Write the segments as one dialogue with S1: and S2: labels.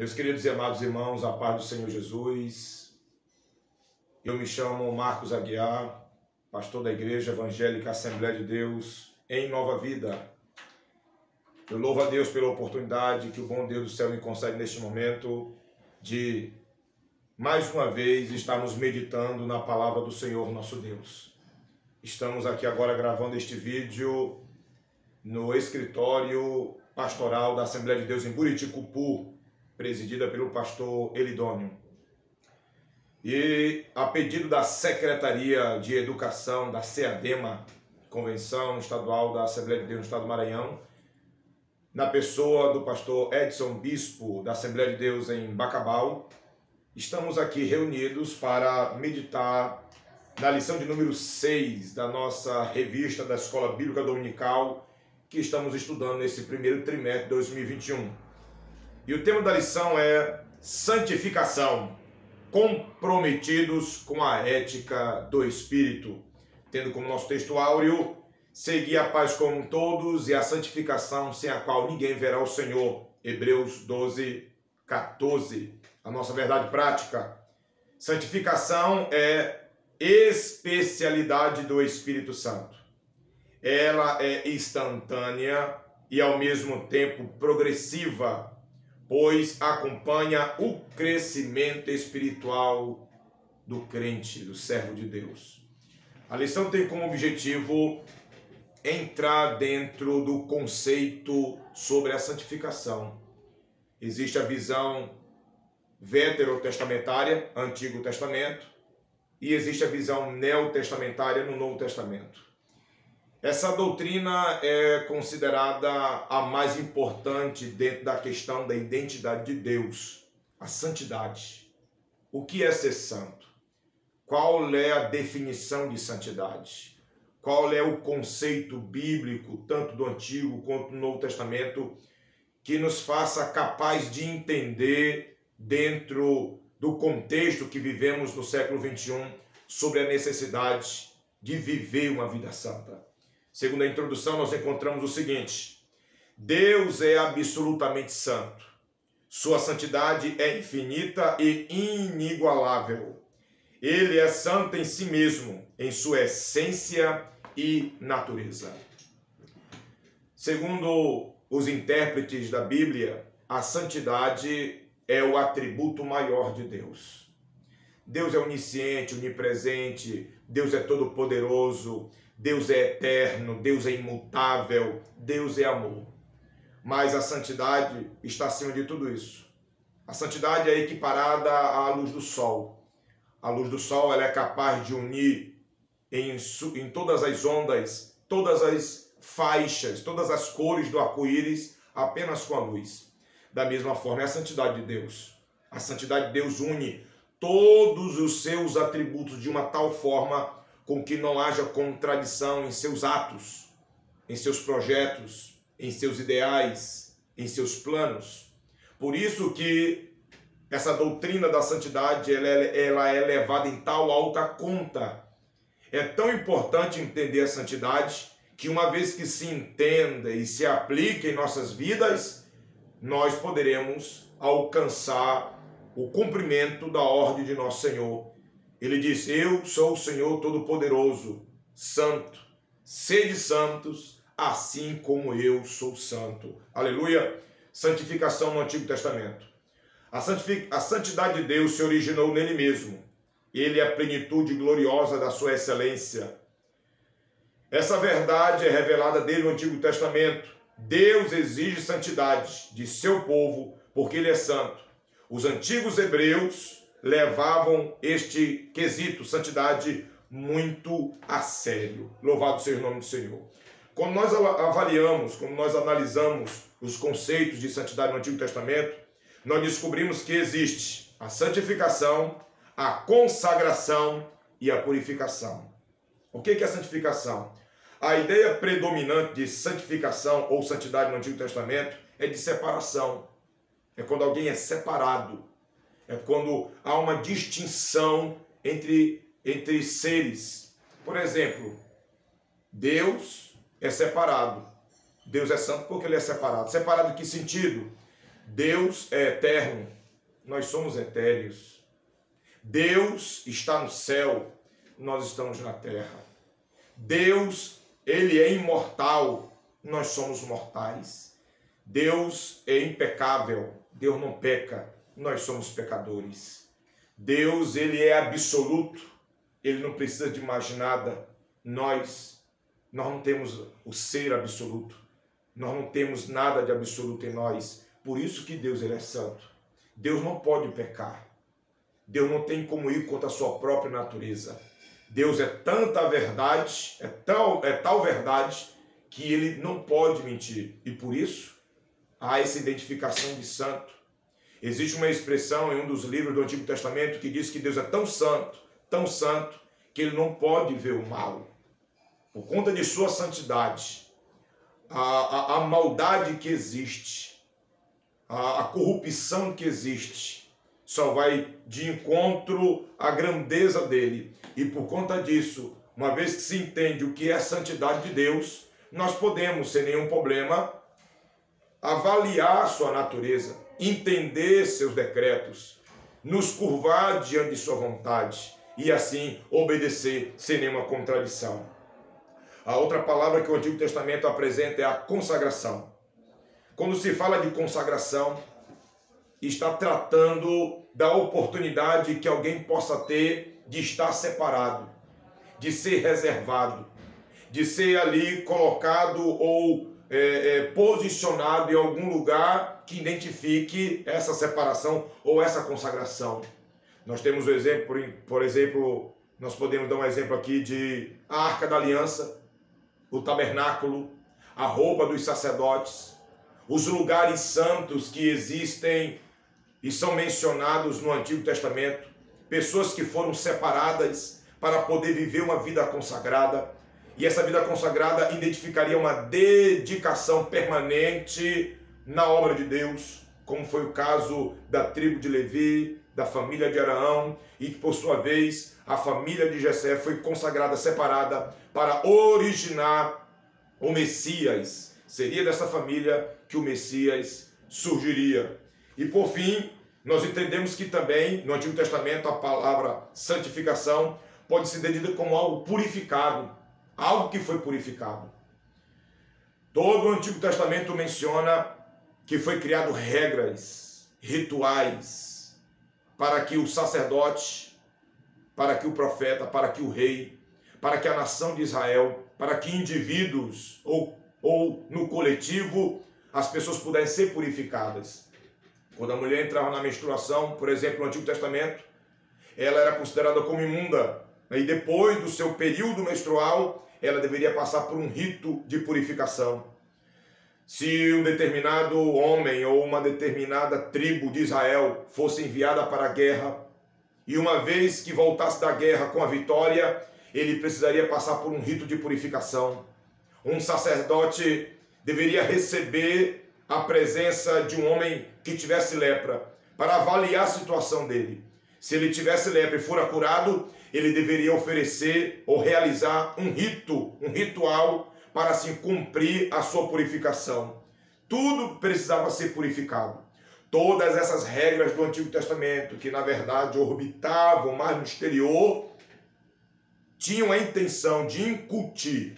S1: Meus queridos e amados irmãos, a paz do Senhor Jesus. Eu me chamo Marcos Aguiar, pastor da Igreja Evangélica Assembleia de Deus em Nova Vida. Eu louvo a Deus pela oportunidade que o bom Deus do céu me concede neste momento de, mais uma vez, estarmos meditando na palavra do Senhor nosso Deus. Estamos aqui agora gravando este vídeo no escritório pastoral da Assembleia de Deus em Buriticupu, presidida pelo pastor Elidônio. E a pedido da Secretaria de Educação da CEADEMA, Convenção Estadual da Assembleia de Deus no Estado do Maranhão, na pessoa do pastor Edson Bispo, da Assembleia de Deus em Bacabal, estamos aqui reunidos para meditar na lição de número 6 da nossa revista da Escola Bíblica Dominical, que estamos estudando nesse primeiro trimestre de 2021. E o tema da lição é santificação, comprometidos com a ética do Espírito, tendo como nosso texto áureo, segui a paz com todos e a santificação sem a qual ninguém verá o Senhor, Hebreus 12, 14. A nossa verdade prática, santificação é especialidade do Espírito Santo. Ela é instantânea e ao mesmo tempo progressiva, pois acompanha o crescimento espiritual do crente, do servo de Deus. A lição tem como objetivo entrar dentro do conceito sobre a santificação. Existe a visão veterotestamentária, Antigo Testamento, e existe a visão neotestamentária no Novo Testamento. Essa doutrina é considerada a mais importante dentro da questão da identidade de Deus, a santidade. O que é ser santo? Qual é a definição de santidade? Qual é o conceito bíblico, tanto do Antigo quanto do Novo Testamento, que nos faça capaz de entender, dentro do contexto que vivemos no século XXI, sobre a necessidade de viver uma vida santa? Segundo a introdução, nós encontramos o seguinte: Deus é absolutamente santo. Sua santidade é infinita e inigualável. Ele é santo em si mesmo, em sua essência e natureza. Segundo os intérpretes da Bíblia, a santidade é o atributo maior de Deus. Deus é onisciente, onipresente, Deus é todo-poderoso, Deus é eterno, Deus é imutável, Deus é amor. Mas a santidade está acima de tudo isso. A santidade é equiparada à luz do sol. A luz do sol ela é capaz de unir em todas as ondas, todas as faixas, todas as cores do arco-íris apenas com a luz. Da mesma forma é a santidade de Deus. A santidade de Deus une todos os seus atributos de uma tal forma com que não haja contradição em seus atos, em seus projetos, em seus ideais, em seus planos. Por isso que essa doutrina da santidade ela é levada em tal alta conta. É tão importante entender a santidade que uma vez que se entenda e se aplique em nossas vidas, nós poderemos alcançar o cumprimento da ordem de nosso Senhor. Ele diz: eu sou o Senhor Todo-Poderoso, santo. Sede santos, assim como eu sou santo. Aleluia! Santificação no Antigo Testamento. A santidade de Deus se originou nele mesmo. Ele é a plenitude gloriosa da sua excelência. Essa verdade é revelada dele no Antigo Testamento. Deus exige santidade de seu povo porque ele é santo. Os antigos hebreus levavam este quesito, santidade, muito a sério. Louvado seja o nome do Senhor. Quando nós avaliamos, quando nós analisamos os conceitos de santidade no Antigo Testamento, nós descobrimos que existe a santificação, a consagração e a purificação. O que é a santificação? A ideia predominante de santificação ou santidade no Antigo Testamento é de separação. É quando alguém é separado. É quando há uma distinção entre seres. Por exemplo, Deus é separado. Deus é santo porque ele é separado. Separado em que sentido? Deus é eterno, nós somos etéreos. Deus está no céu, nós estamos na terra. Deus, ele é imortal, nós somos mortais. Deus é impecável, Deus não peca, nós somos pecadores. Deus, ele é absoluto, ele não precisa de mais nada. Nós não temos o ser absoluto, nós não temos nada de absoluto em nós. Por isso que Deus, ele é santo. Deus não pode pecar. Deus não tem como ir contra a sua própria natureza. Deus é tanta verdade, é tal verdade, que ele não pode mentir. E por isso, há essa identificação de santo. Existe uma expressão em um dos livros do Antigo Testamento que diz que Deus é tão santo, que ele não pode ver o mal. Por conta de sua santidade, a maldade que existe, a corrupção que existe, só vai de encontro à grandeza dele. E por conta disso, uma vez que se entende o que é a santidade de Deus, nós podemos, sem nenhum problema, avaliar sua natureza, entender seus decretos, nos curvar diante de sua vontade e assim obedecer sem nenhuma contradição. A outra palavra que o Antigo Testamento apresenta é a consagração. Quando se fala de consagração, está tratando da oportunidade que alguém possa ter de estar separado, de ser reservado, de ser ali colocado ou posicionado em algum lugar que identifique essa separação ou essa consagração. Nós temos o exemplo, por exemplo, nós podemos dar um exemplo aqui de a Arca da Aliança, o tabernáculo, a roupa dos sacerdotes, os lugares santos que existem e são mencionados no Antigo Testamento, pessoas que foram separadas para poder viver uma vida consagrada, e essa vida consagrada identificaria uma dedicação permanente na obra de Deus, como foi o caso da tribo de Levi, da família de Araão, e que por sua vez a família de Jessé foi consagrada, separada para originar o Messias. Seria dessa família que o Messias surgiria. E por fim, nós entendemos que também no Antigo Testamento a palavra santificação pode ser entendida como algo purificado, algo que foi purificado. Todo o Antigo Testamento menciona que foi criado regras, rituais, para que o sacerdote, para que o profeta, para que o rei, para que a nação de Israel, para que indivíduos ou no coletivo as pessoas pudessem ser purificadas. Quando a mulher entrava na menstruação, por exemplo, no Antigo Testamento, ela era considerada como imunda. E depois do seu período menstrual, ela deveria passar por um rito de purificação. Se um determinado homem ou uma determinada tribo de Israel fosse enviada para a guerra, e uma vez que voltasse da guerra com a vitória, ele precisaria passar por um rito de purificação. Um sacerdote deveria receber a presença de um homem que tivesse lepra, para avaliar a situação dele. Se ele tivesse lepra e fora curado, ele deveria oferecer ou realizar um ritual, para assim cumprir a sua purificação. Tudo precisava ser purificado. Todas essas regras do Antigo Testamento, que na verdade orbitavam mais no exterior, tinham a intenção de incutir,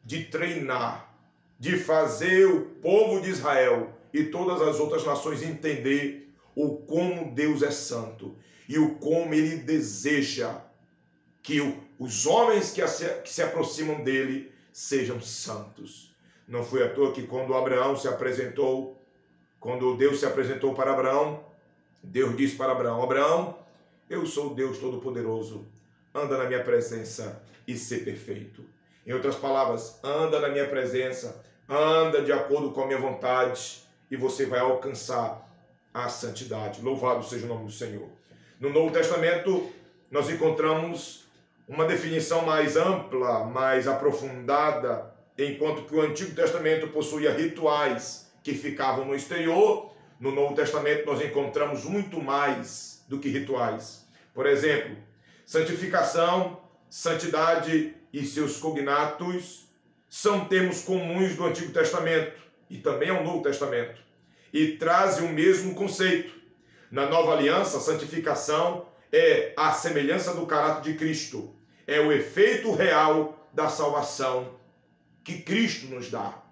S1: de treinar, de fazer o povo de Israel e todas as outras nações entender o como Deus é santo e o como ele deseja que os homens que se aproximam dele sejam santos. Não foi à toa que quando Deus se apresentou para Abraão, Deus disse para Abraão: Abraão, eu sou o Deus Todo-Poderoso, anda na minha presença e ser perfeito. Em outras palavras, anda na minha presença, anda de acordo com a minha vontade e você vai alcançar a santidade. Louvado seja o nome do Senhor. No Novo Testamento, nós encontramos uma definição mais ampla, mais aprofundada, enquanto que o Antigo Testamento possuía rituais que ficavam no exterior. No Novo Testamento nós encontramos muito mais do que rituais. Por exemplo, santificação, santidade e seus cognatos são termos comuns do Antigo Testamento e também ao Novo Testamento. e trazem o mesmo conceito. Na nova aliança, a santificação é a semelhança do caráter de Cristo. É o efeito real da salvação que Cristo nos dá.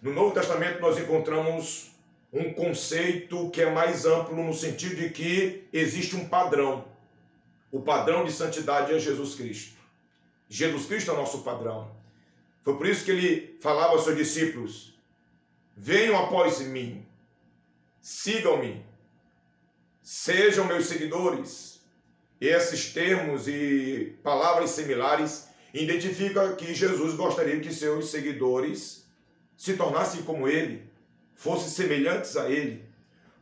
S1: No Novo Testamento nós encontramos um conceito que é mais amplo no sentido de que existe um padrão. O padrão de santidade é Jesus Cristo. Jesus Cristo é o nosso padrão. Foi por isso que ele falava aos seus discípulos: venham após mim, sigam-me, sejam meus seguidores. Esses termos e palavras similares identificam que Jesus gostaria que seus seguidores se tornassem como ele, fossem semelhantes a ele.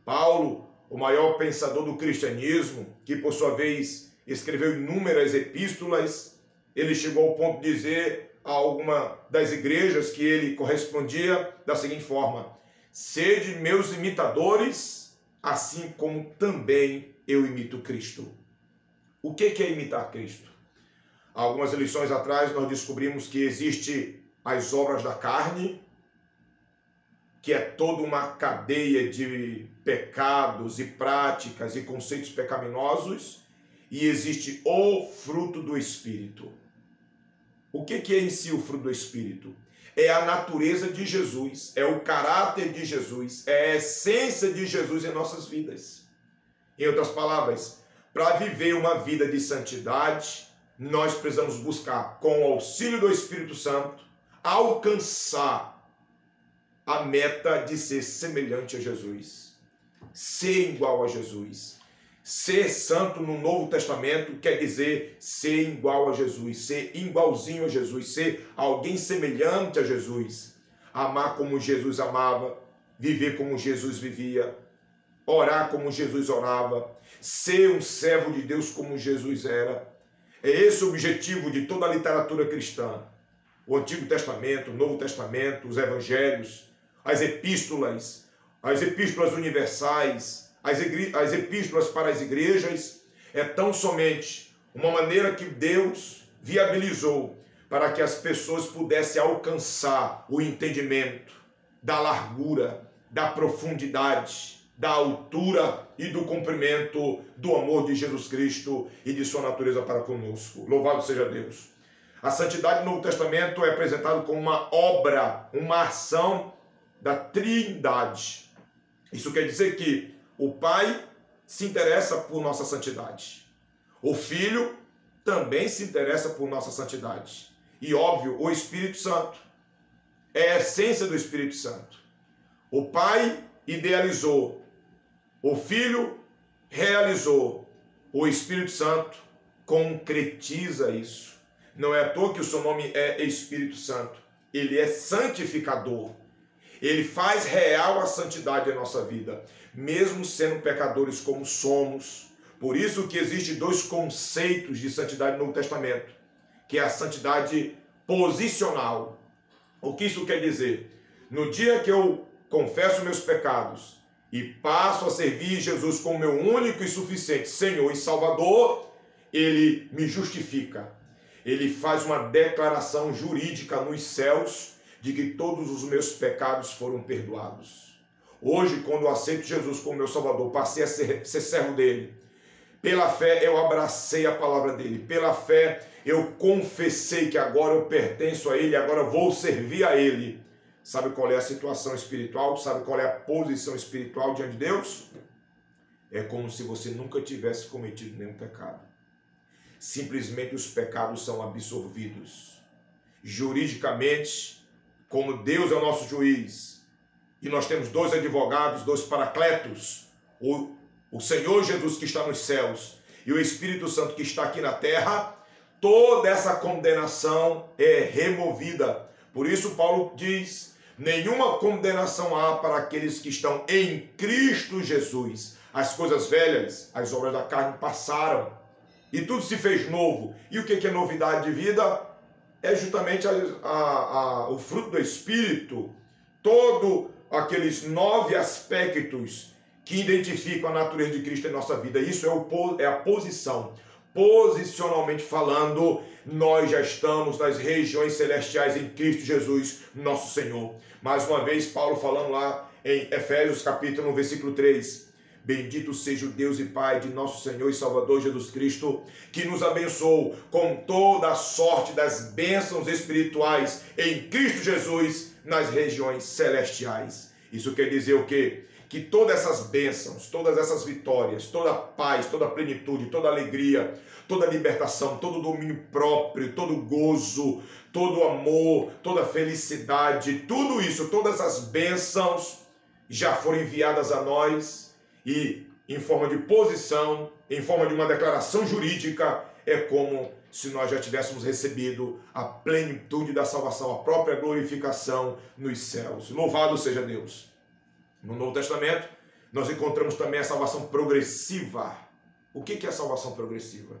S1: Paulo, o maior pensador do cristianismo, que por sua vez escreveu inúmeras epístolas, ele chegou ao ponto de dizer a alguma das igrejas que ele correspondia da seguinte forma: sede meus imitadores, assim como também eu imito Cristo. O que é imitar Cristo? Há algumas lições atrás nós descobrimos que existe as obras da carne, que é toda uma cadeia de pecados e práticas e conceitos pecaminosos, e existe o fruto do Espírito. O que é em si o fruto do Espírito? É a natureza de Jesus, é o caráter de Jesus, é a essência de Jesus em nossas vidas. Em outras palavras, para viver uma vida de santidade, nós precisamos buscar, com o auxílio do Espírito Santo, alcançar a meta de ser semelhante a Jesus, ser igual a Jesus. Ser santo no Novo Testamento quer dizer ser igual a Jesus, ser igualzinho a Jesus, ser alguém semelhante a Jesus. Amar como Jesus amava, viver como Jesus vivia, orar como Jesus orava, ser um servo de Deus como Jesus era. É esse o objetivo de toda a literatura cristã. O Antigo Testamento, o Novo Testamento, os Evangelhos, as epístolas universais, as epístolas para as igrejas, é tão somente uma maneira que Deus viabilizou para que as pessoas pudessem alcançar o entendimento da largura, da profundidade, da altura e do comprimento do amor de Jesus Cristo e de sua natureza para conosco. Louvado seja Deus. A santidade no Novo Testamento é apresentada como uma obra, uma ação da Trindade. Isso quer dizer que o Pai se interessa por nossa santidade. O Filho também se interessa por nossa santidade. E óbvio, o Espírito Santo é a essência do Espírito Santo. O Pai idealizou, o Filho realizou, o Espírito Santo concretiza isso. Não é à toa que o seu nome é Espírito Santo. Ele é santificador. Ele faz real a santidade em nossa vida, mesmo sendo pecadores como somos. Por isso que existem dois conceitos de santidade no Novo Testamento, que é a santidade posicional. O que isso quer dizer? No dia que eu confesso meus pecados e passo a servir Jesus como meu único e suficiente Senhor e Salvador, Ele me justifica. Ele faz uma declaração jurídica nos céus de que todos os meus pecados foram perdoados. Hoje, quando eu aceito Jesus como meu Salvador, passei a ser servo dele. Pela fé eu abracei a palavra dele. Pela fé eu confessei que agora eu pertenço a ele, agora vou servir a ele. Sabe qual é a situação espiritual? Sabe qual é a posição espiritual diante de Deus? É como se você nunca tivesse cometido nenhum pecado. Simplesmente os pecados são absorvidos. Juridicamente, como Deus é o nosso juiz, e nós temos dois advogados, dois paracletos, o Senhor Jesus que está nos céus e o Espírito Santo que está aqui na terra, toda essa condenação é removida. Por isso Paulo diz: nenhuma condenação há para aqueles que estão em Cristo Jesus. As coisas velhas, as obras da carne passaram e tudo se fez novo. E o que é novidade de vida? É justamente o fruto do Espírito, todos aqueles 9 aspectos que identificam a natureza de Cristo em nossa vida. Isso é a posição. Posicionalmente falando, nós já estamos nas regiões celestiais em Cristo Jesus, nosso Senhor. Mais uma vez, Paulo falando lá em Efésios capítulo 1, versículo 3. Bendito seja o Deus e Pai de nosso Senhor e Salvador Jesus Cristo, que nos abençoou com toda a sorte das bênçãos espirituais em Cristo Jesus nas regiões celestiais. Isso quer dizer o quê? Que todas essas bênçãos, todas essas vitórias, toda a paz, toda a plenitude, toda a alegria, toda a libertação, todo o domínio próprio, todo o gozo, todo o amor, toda a felicidade, tudo isso, todas as bênçãos já foram enviadas a nós e em forma de posição, em forma de uma declaração jurídica, é como se nós já tivéssemos recebido a plenitude da salvação, a própria glorificação nos céus. Louvado seja Deus! No Novo Testamento, nós encontramos também a salvação progressiva. O que é a salvação progressiva?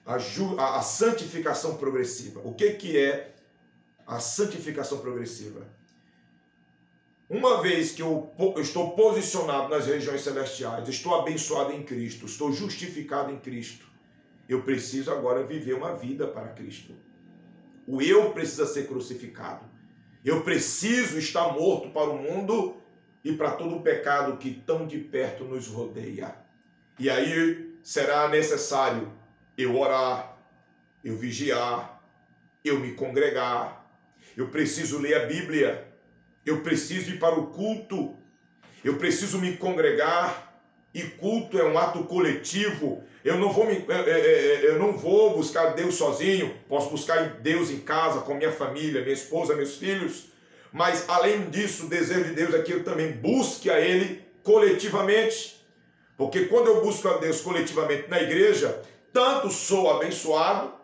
S1: A santificação progressiva. O que é a santificação progressiva? Uma vez que eu estou posicionado nas regiões celestiais, estou abençoado em Cristo, estou justificado em Cristo, eu preciso agora viver uma vida para Cristo. O eu precisa ser crucificado. Eu preciso estar morto para o mundo e para todo o pecado que tão de perto nos rodeia. E aí será necessário eu orar, eu vigiar, eu me congregar, eu preciso ler a Bíblia, eu preciso ir para o culto, eu preciso me congregar, e culto é um ato coletivo. Eu não vou buscar Deus sozinho, posso buscar Deus em casa, com minha família, minha esposa, meus filhos, mas além disso, o desejo de Deus é que eu também busque a Ele coletivamente, porque quando eu busco a Deus coletivamente na igreja, tanto sou abençoado,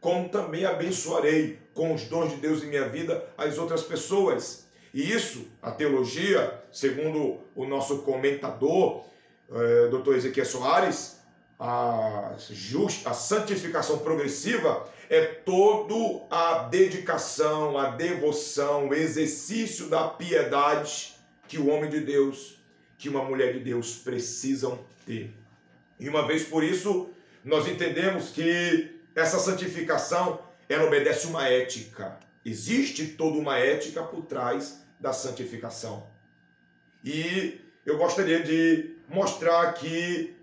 S1: como também abençoarei com os dons de Deus em minha vida as outras pessoas. E isso, a teologia, segundo o nosso comentador, Dr. Ezequiel Soares, a santificação progressiva é toda a dedicação, a devoção, o exercício da piedade que o homem de Deus, que uma mulher de Deus precisam ter. E uma vez por isso, nós entendemos que essa santificação, ela obedece uma ética. Existe toda uma ética por trás da santificação. E eu gostaria de mostrar aqui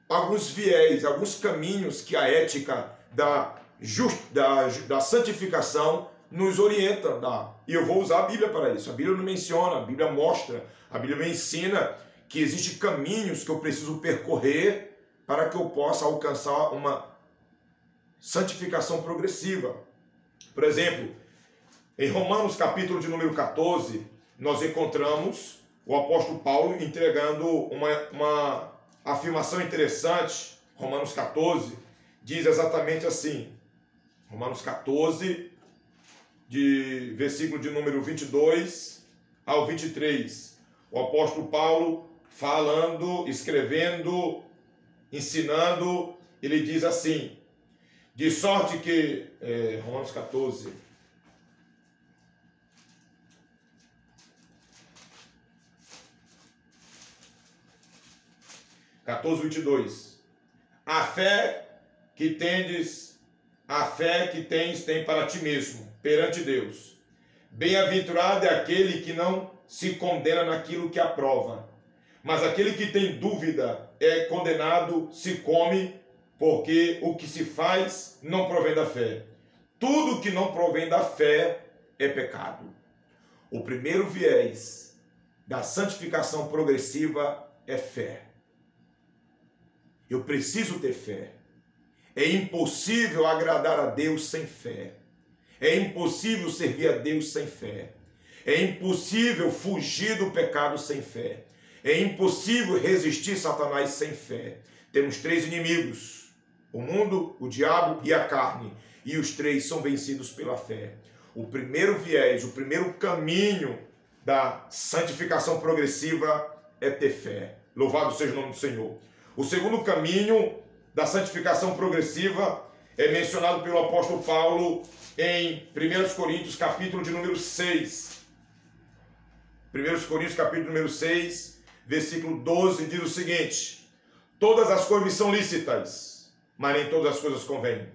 S1: alguns viés, alguns caminhos que a ética da santificação nos orienta. E eu vou usar a Bíblia para isso. A Bíblia não menciona, a Bíblia mostra, a Bíblia me ensina que existem caminhos que eu preciso percorrer para que eu possa alcançar uma santificação progressiva. Por exemplo, em Romanos capítulo de número 14, nós encontramos o apóstolo Paulo entregando uma afirmação interessante. Romanos 14 diz exatamente assim, Romanos 14, de versículo de número 22 ao 23, o apóstolo Paulo falando, escrevendo, ensinando, ele diz assim, de sorte que, Romanos 14, (14, 22), a fé que tens tem para ti mesmo, perante Deus. Bem-aventurado é aquele que não se condena naquilo que aprova, mas aquele que tem dúvida é condenado se come, porque o que se faz não provém da fé. Tudo que não provém da fé é pecado. O primeiro viés da santificação progressiva é fé. Eu preciso ter fé. É impossível agradar a Deus sem fé. É impossível servir a Deus sem fé. É impossível fugir do pecado sem fé. É impossível resistir Satanás sem fé. Temos três inimigos: o mundo, o diabo e a carne. E os três são vencidos pela fé. O primeiro viés, o primeiro caminho da santificação progressiva é ter fé. Louvado seja o nome do Senhor. O segundo caminho da santificação progressiva é mencionado pelo apóstolo Paulo em 1 Coríntios, capítulo de número 6. 1 Coríntios, capítulo número 6, versículo 12, diz o seguinte: todas as coisas me são lícitas, mas nem todas as coisas convêm.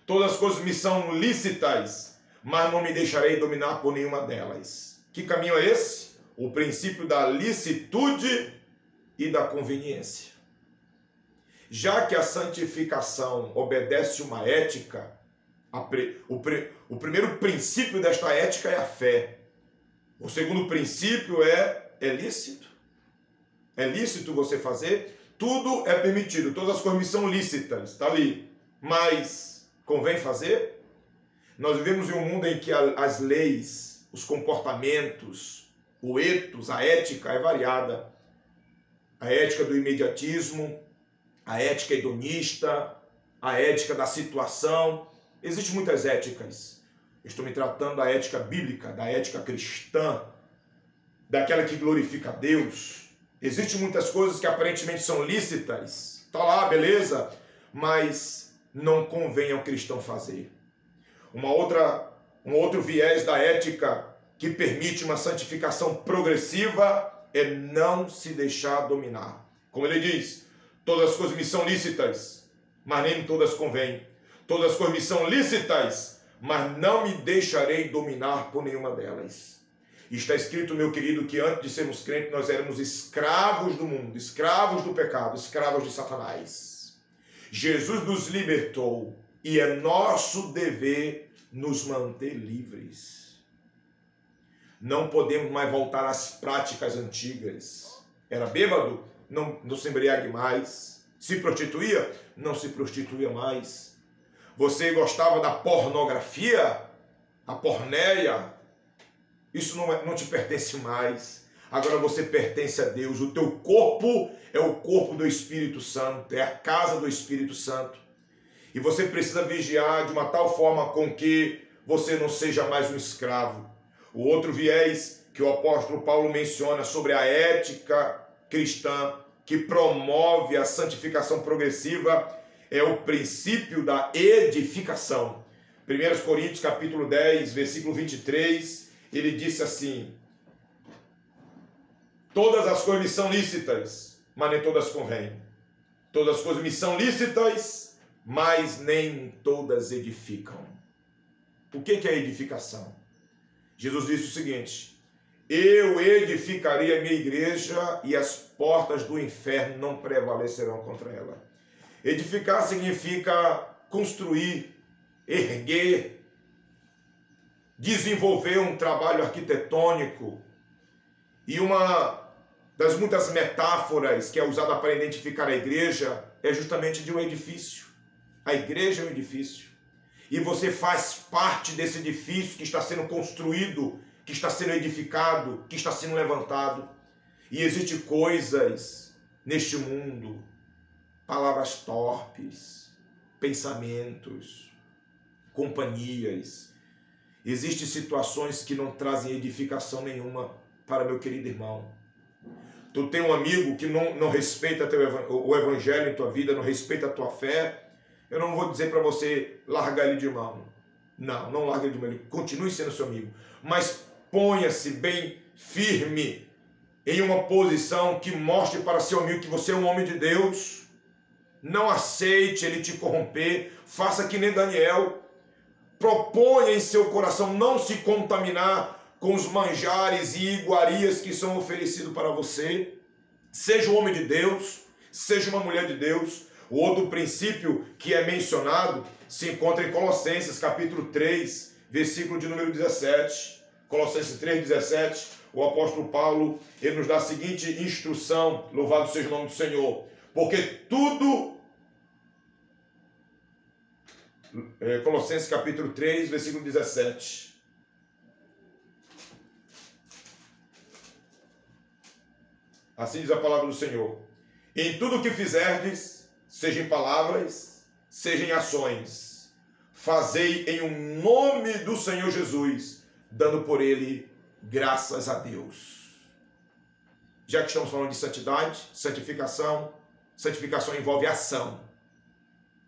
S1: Todas as coisas me são lícitas, mas não me deixarei dominar por nenhuma delas. Que caminho é esse? o princípio da licitude e da conveniência. Já que a santificação obedece uma ética, o primeiro princípio desta ética é a fé. O segundo princípio é lícito. É lícito você fazer, tudo é permitido, todas as coisas são lícitas, está ali. Mas convém fazer? Nós vivemos em um mundo em que as leis, os comportamentos, o ethos, a ética é variada. A ética do imediatismo, a ética hedonista, a ética da situação. Existem muitas éticas. Estou me tratando da ética bíblica, da ética cristã, daquela que glorifica a Deus. Existem muitas coisas que aparentemente são lícitas. Está lá, beleza, mas não convém ao cristão fazer. Um outro viés da ética que permite uma santificação progressiva é não se deixar dominar. Como ele diz, todas as coisas me são lícitas, mas nem todas convêm. Todas as coisas me são lícitas, mas não me deixarei dominar por nenhuma delas. E está escrito, meu querido, que antes de sermos crentes, nós éramos escravos do mundo, escravos do pecado, escravos de Satanás. Jesus nos libertou e é nosso dever nos manter livres. Não podemos mais voltar às práticas antigas. Era bêbado? Não se embriague mais. Se prostituía? Não se prostituía mais. Você gostava da pornografia? A porneia? Isso não te pertence mais. Agora você pertence a Deus. O teu corpo é o corpo do Espírito Santo, é a casa do Espírito Santo. E você precisa vigiar de uma tal forma com que você não seja mais um escravo. O outro viés que o apóstolo Paulo menciona sobre a ética cristã, que promove a santificação progressiva, é o princípio da edificação. 1 Coríntios capítulo 10, versículo 23, ele disse assim: todas as coisas me são lícitas, mas nem todas convêm. Todas as coisas me são lícitas, mas nem todas edificam. O que é edificação? Jesus disse o seguinte: eu edificarei a minha igreja e as portas do inferno não prevalecerão contra ela. Edificar significa construir, erguer, desenvolver um trabalho arquitetônico. E uma das muitas metáforas que é usada para identificar a igreja é justamente de um edifício. A igreja é um edifício. E você faz parte desse edifício que está sendo construído, que está sendo edificado, que está sendo levantado. E existem coisas neste mundo, palavras torpes, pensamentos, companhias. Existem situações que não trazem edificação nenhuma para meu querido irmão. Tu tem um amigo que não respeita o evangelho em tua vida, não respeita a tua fé. Eu não vou dizer para você largar ele de mão. Não larga ele de mão. Ele continue sendo seu amigo. Mas ponha-se bem firme em uma posição que mostre para seu amigo que você é um homem de Deus. Não aceite ele te corromper. Faça que nem Daniel. Proponha em seu coração não se contaminar com os manjares e iguarias que são oferecidos para você. Seja um homem de Deus, seja uma mulher de Deus. O outro princípio que é mencionado se encontra em Colossenses capítulo 3, versículo de número 17. Colossenses 3, 17, o apóstolo Paulo, ele nos dá a seguinte instrução, louvado seja o nome do Senhor, porque tudo... Colossenses capítulo 3, versículo 17. Assim diz a palavra do Senhor: em tudo o que fizerdes, seja em palavras, seja em ações, fazei em um nome do Senhor Jesus, dando por ele graças a Deus. Já que estamos falando de santidade, santificação envolve ação,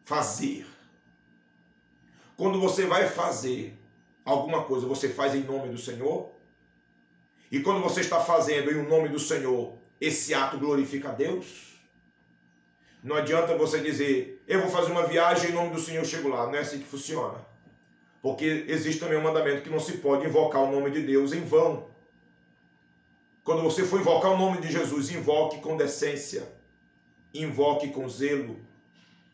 S1: fazer. Quando você vai fazer alguma coisa, você faz em nome do Senhor. E quando você está fazendo em nome do Senhor, esse ato glorifica a Deus. Não adianta você dizer, eu vou fazer uma viagem em nome do Senhor, eu chego lá. Não é assim que funciona. Porque existe também um mandamento que não se pode invocar o nome de Deus em vão. Quando você for invocar o nome de Jesus, invoque com decência, invoque com zelo,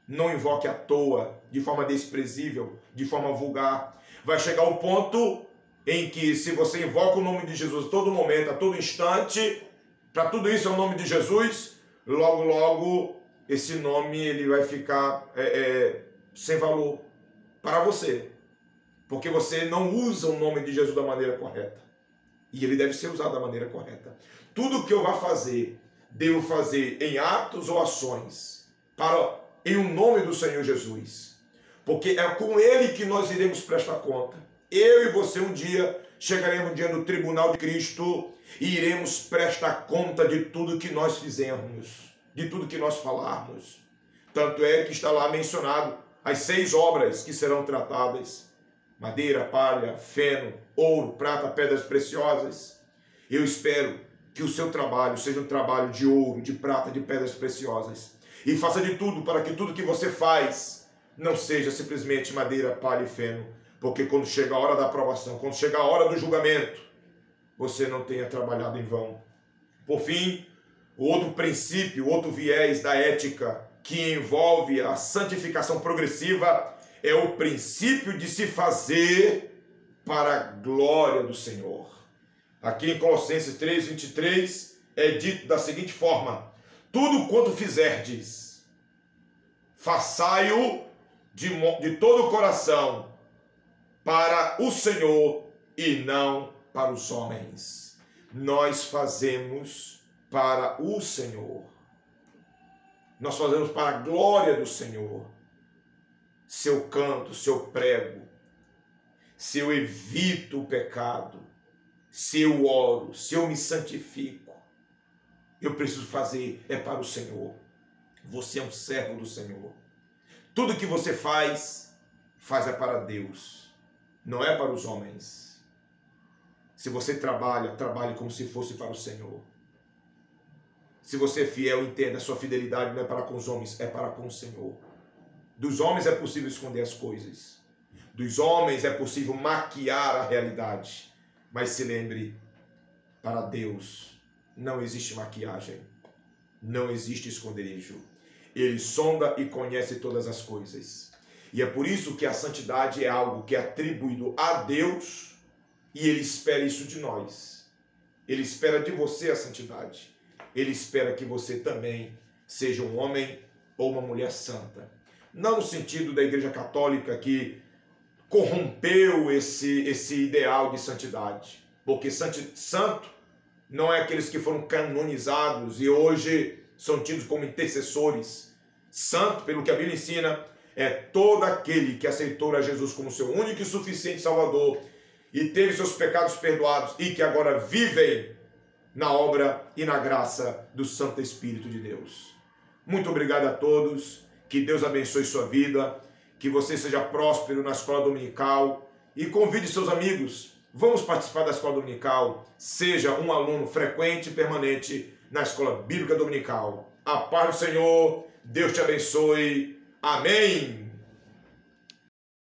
S1: não invoque à toa, de forma desprezível, de forma vulgar. Vai chegar o ponto em que, se você invoca o nome de Jesus a todo momento, a todo instante, para tudo isso é o nome de Jesus, logo, logo, esse nome ele vai ficar sem valor para você, porque você não usa o nome de Jesus da maneira correta. E ele deve ser usado da maneira correta. Tudo que eu vá fazer, devo fazer em atos ou ações, em um nome do Senhor Jesus. Porque é com ele que nós iremos prestar conta. Eu e você um dia chegaremos diante do tribunal de Cristo e iremos prestar conta de tudo que nós fizermos, de tudo que nós falarmos. Tanto é que está lá mencionado as 6 obras que serão tratadas: madeira, palha, feno, ouro, prata, pedras preciosas. Eu espero que o seu trabalho seja um trabalho de ouro, de prata, de pedras preciosas. E faça de tudo para que tudo que você faz não seja simplesmente madeira, palha e feno. Porque quando chega a hora da aprovação, quando chega a hora do julgamento, você não tenha trabalhado em vão. Por fim, o outro princípio, o outro viés da ética que envolve a santificação progressiva é o princípio de se fazer para a glória do Senhor. Aqui em Colossenses 3:23 é dito da seguinte forma: tudo quanto fizerdes, façai-o de todo o coração para o Senhor e não para os homens. Nós fazemos para o Senhor. Nós fazemos para a glória do Senhor. Se eu canto, se eu prego, se eu evito o pecado, se eu oro, se eu me santifico, eu preciso fazer para o Senhor. Você é um servo do Senhor. Tudo que você faz é para Deus, não é para os homens. Se você trabalha, trabalhe como se fosse para o Senhor. Se você é fiel, entenda, a sua fidelidade não é para com os homens, é para com o Senhor. Dos homens é possível esconder as coisas. Dos homens é possível maquiar a realidade. Mas se lembre, para Deus não existe maquiagem. Não existe esconderijo. Ele sonda e conhece todas as coisas. E é por isso que a santidade é algo que é atribuído a Deus e Ele espera isso de nós. Ele espera de você a santidade. Ele espera que você também seja um homem ou uma mulher santa. Não no sentido da Igreja Católica que corrompeu esse ideal de santidade. Porque santo não é aqueles que foram canonizados e hoje são tidos como intercessores. Santo, pelo que a Bíblia ensina, é todo aquele que aceitou a Jesus como seu único e suficiente Salvador e teve seus pecados perdoados e que agora vivem na obra e na graça do Santo Espírito de Deus. Muito obrigado a todos. Que Deus abençoe sua vida, que você seja próspero na escola dominical e convide seus amigos. Vamos participar da escola dominical. Seja um aluno frequente e permanente na escola bíblica dominical. A paz do Senhor, Deus te abençoe. Amém.